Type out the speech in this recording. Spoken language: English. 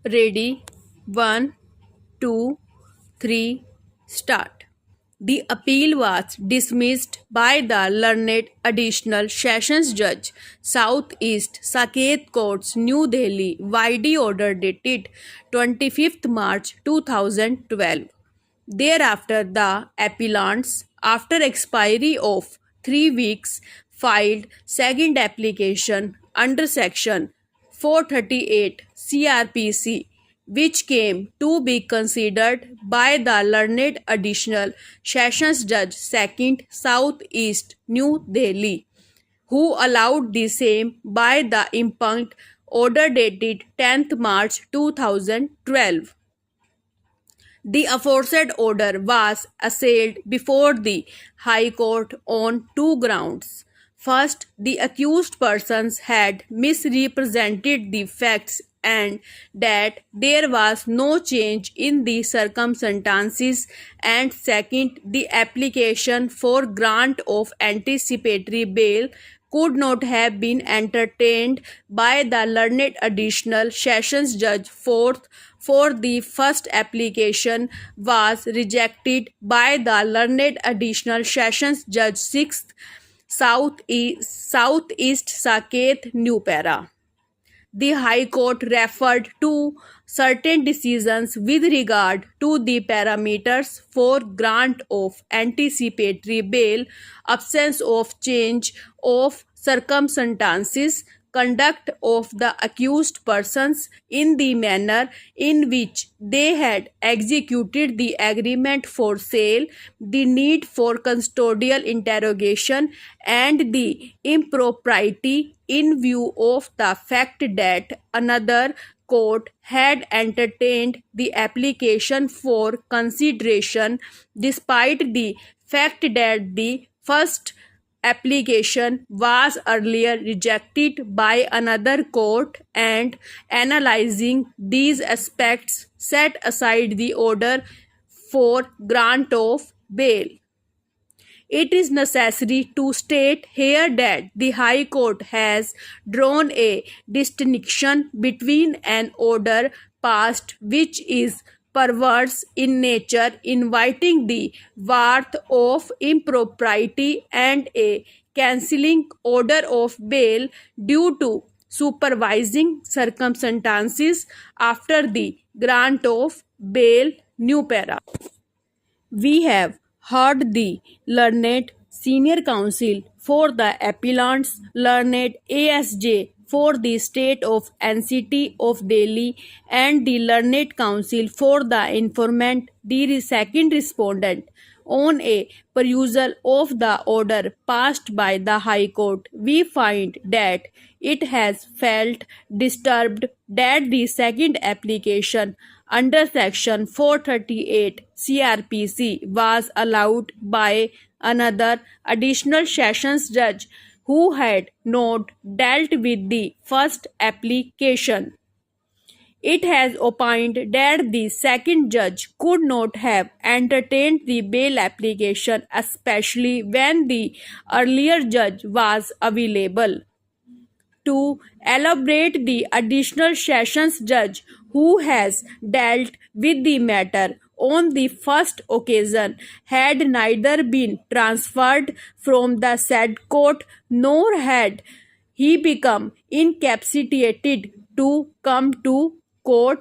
Ready? One, two, three, start. The appeal was dismissed by the learned Additional Sessions Judge, South East Saket Courts, New Delhi, YD order dated 25th March 2012. Thereafter, the appellants, after expiry of 3 weeks, filed second application under Section 438 CRPC, which came to be considered by the learned Additional Sessions Judge, 2nd South East, New Delhi, who allowed the same by the impugned order dated 10th March 2012. The aforesaid order was assailed before the High Court on two grounds. First, the accused persons had misrepresented the facts and that there was no change in the circumstances, and second, the application for grant of anticipatory bail could not have been entertained by the learned Additional Sessions Judge, fourth, for the first application was rejected by the learned Additional Sessions Judge, 6th Southeast Saket, New Para. The High Court referred to certain decisions with regard to the parameters for grant of anticipatory bail, absence of change of circumstances, conduct of the accused persons in the manner in which they had executed the agreement for sale, the need for custodial interrogation, and the impropriety in view of the fact that another court had entertained the application for consideration despite the fact that the first application was earlier rejected by another court, and analyzing these aspects set aside the order for grant of bail. It is necessary to state here that the High Court has drawn a distinction between an order passed which is perverse in nature, inviting the wrath of impropriety, and a cancelling order of bail due to supervising circumstances after the grant of bail. New para. We have heard the learned senior counsel for the appellants, learned ASJ for the state of NCT of Delhi, and the learned counsel for the informant, the second respondent. On a perusal of the order passed by the High Court, we find that it has felt disturbed that the second application under Section 438 CRPC was allowed by another Additional Sessions Judge who had not dealt with the first application. It has opined that the second judge could not have entertained the bail application, especially when the earlier judge was available. To elaborate, the Additional Sessions Judge who has dealt with the matter on the first occasion had neither been transferred from the said court nor had he become incapacitated to come to court